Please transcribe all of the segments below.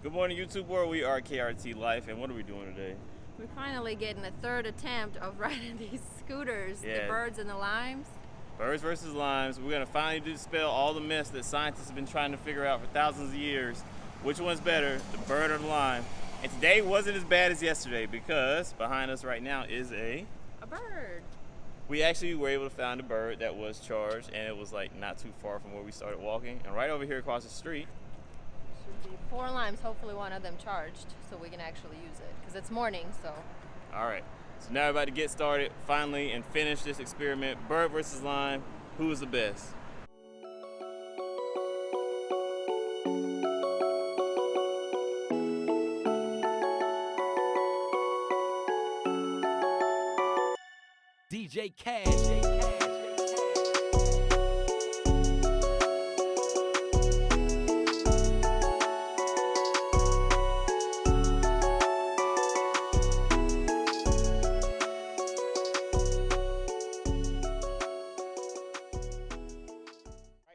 Good morning, YouTube world. We are KRT Life, and what are we doing today? We're finally getting a third attempt of riding these scooters, Yeah. the birds and the limes. Birds versus limes. We're gonna finally dispel all the mess that scientists have been trying to figure out for thousands of years. Which one's better, the bird or the lime? And today wasn't as bad as yesterday because behind us right now is a bird. We actually were able to find a bird that was charged, and it was like not too far from where we started walking. And right over here across the street Should be 4 limes, hopefully one of them charged, so we can actually use it. Because it's morning, so. All right, so now we're about to get started finally and finish this experiment. Bird versus lime, who is the best? DJ Cash.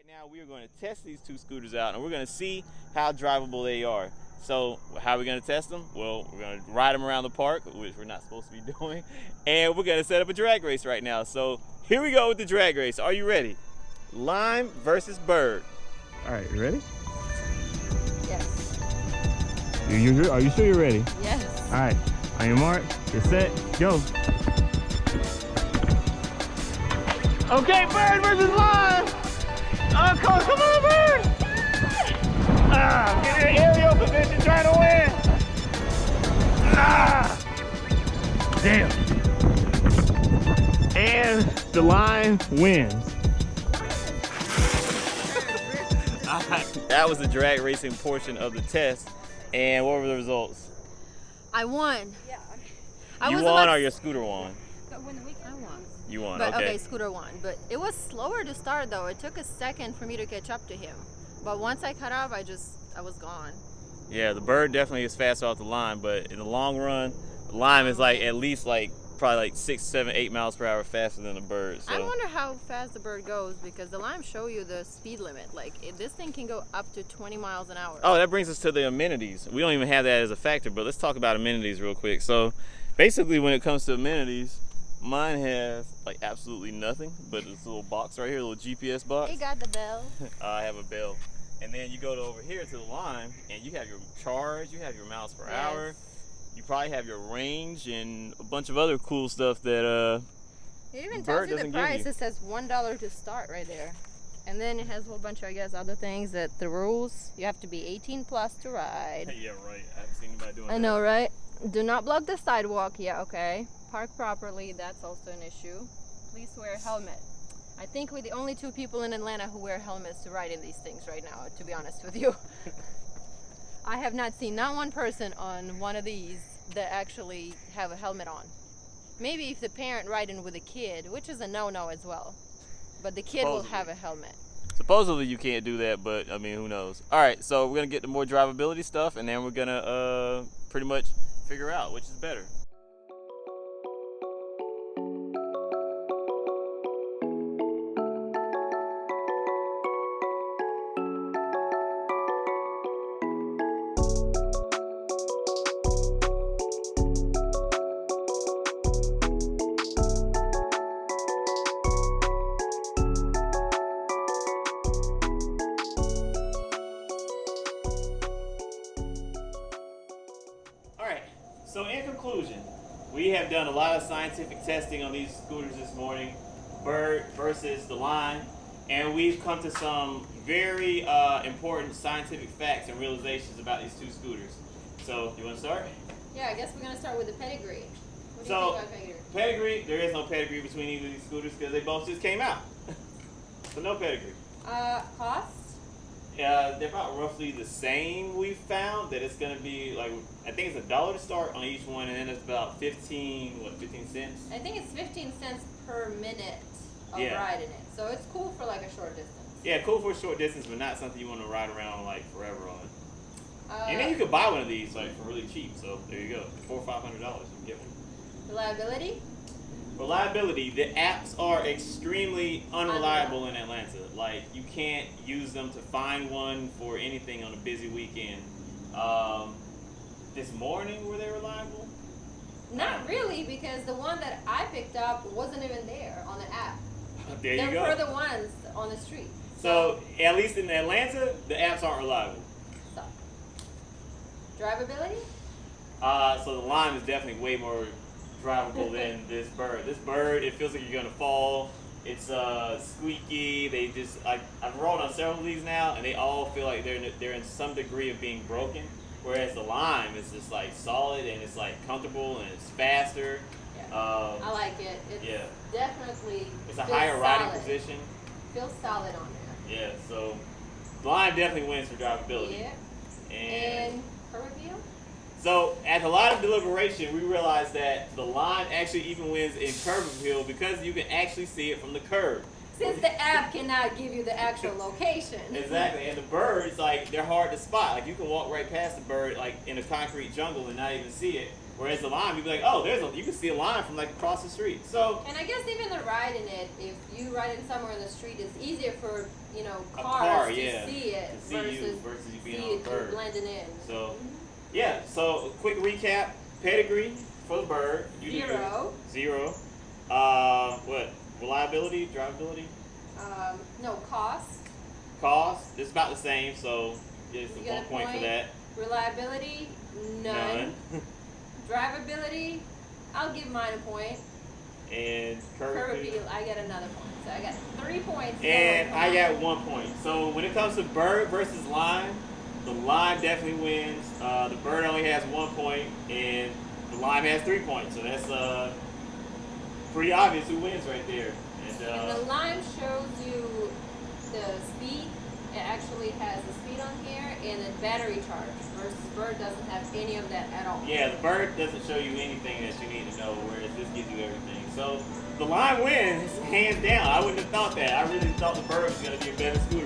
Now we are going to test these two scooters out, and we're going to see how drivable they are. So how are we going to test them? Well, we're going to ride them around the park, which we're not supposed to be doing, and we're going to set up a drag race right now. So here we go with the drag race. Are you ready? Lime versus bird. All right, you ready? Yes. Are you sure you're ready? Yes. All right, on your mark, get set, go. Okay, bird versus lime. Oh, come on, bird! Get in an aerial position, trying to win. Damn. And the line wins. That was the drag racing portion of the test. And what were the results? I won. Yeah. You won or your scooter won? I won. You won, But, okay. scooter won. But it was slower to start though. It took a second for me to catch up to him. But once I cut off, I was gone. Yeah, the bird definitely is faster off the line, but in the long run, the lime is like at least probably 6, 7, 8 miles per hour faster than the bird. So. I wonder how fast the bird goes because the limes show you the speed limit. Like this thing can go up to 20 miles an hour. Oh, that brings us to the amenities. We don't even have that as a factor, but let's talk about amenities real quick. So basically when it comes to amenities, mine has like absolutely nothing but this little box right here, a little GPS box. It got the bell. I have a bell. And then you go over here to the lime and you have your charge, you have your miles per hour. You probably have your range and a bunch of other cool stuff that It even bird tells you the doesn't give price. you. It says $1 to start right there. And then it has a whole bunch of, I guess, other things that the rules, you have to be 18 plus to ride. Yeah, right. I haven't seen anybody doing that. I know, right? Do not block the sidewalk. Yeah, okay. Park properly. That's also an issue. Please wear a helmet. I think we're the only 2 people in Atlanta who wear helmets to ride in these things right now, to be honest with you. I have not seen not one person on one of these that actually have a helmet on. Maybe if the parent riding with a kid, which is a no-no as well. But the kid will have a helmet. Supposedly you can't do that, but I mean, who knows? All right, so we're gonna get to more drivability stuff, and then we're gonna pretty much figure out which is better. So in conclusion, we have done a lot of scientific testing on these scooters this morning, bird versus the lime, and we've come to some very important scientific facts and realizations about these 2 scooters. So, you want to start? Yeah, I guess we're going to start with the pedigree. What do you So, think about pedigree? Pedigree, there is no pedigree between either of these scooters because they both just came out. So no pedigree. Cost? They're about roughly the same. We found that it's going to be like, I think it's $1 to start on each one, and then it's about 15 cents? I think it's 15 cents per minute of riding it. So it's cool for like a short distance. Yeah, cool for a short distance, but not something you want to ride around like forever on. And then you could buy one of these like for really cheap. So there you go, $400 or $500 you can get one. Reliability? Reliability, the apps are extremely unreliable in Atlanta. Like, you can't use them to find one for anything on a busy weekend. This morning, were they reliable? Not really, because the one that I picked up wasn't even there on the app. There you They're go. for the ones on the street. So, at least in Atlanta, the apps aren't reliable. So, drivability? So the Lime is definitely way more drivable than this Bird. This Bird, it feels like you're gonna fall. It's squeaky. They just I've rolled on several of these now, and they all feel like they're in some degree of being broken. Whereas the Lime is just like solid and it's like comfortable and it's faster. Yeah. I like it. It's definitely It's a feels higher riding solid. position. Feels solid on there. Yeah, so the Lime definitely wins for drivability. Yeah. And curb appeal? so, after a lot of deliberation, we realized that the Lime actually even wins in curb appeal because you can actually see it from the curb. Since the app cannot give you the actual location. Exactly, and the birds, like, they're hard to spot. Like, you can walk right past the bird, like, in a concrete jungle and not even see it. Whereas the Lime, you'd be like, oh, you can see a Lime from, like, across the street. So, And I guess even the ride in it, if you ride in somewhere in the street, it's easier for, a cars car, to yeah, see it to see you versus you being see on a it bird. blending in. So, yeah, so a quick recap. Pedigree for the bird. You did Zero. good. Zero. What? Reliability, drivability? No, cost. Cost, it's about the same, so just You 1 get a point for point. that. Reliability, none. Drivability, I'll give mine a point. And Curb curb appeal, I get another point. So I got 3 points. and I got got 1 point. So when it comes to bird versus Lime, the Lime definitely wins. The bird only has 1 point, and the Lime has 3 points. So that's pretty obvious who wins right there. And the Lime shows you the speed. It actually has the speed on here and the battery charge versus Bird doesn't have any of that at all. Yeah, the bird doesn't show you anything that you need to know, whereas this gives you everything. So the Lime wins, hands down. I wouldn't have thought that. I really thought the bird was going to be a better scooter.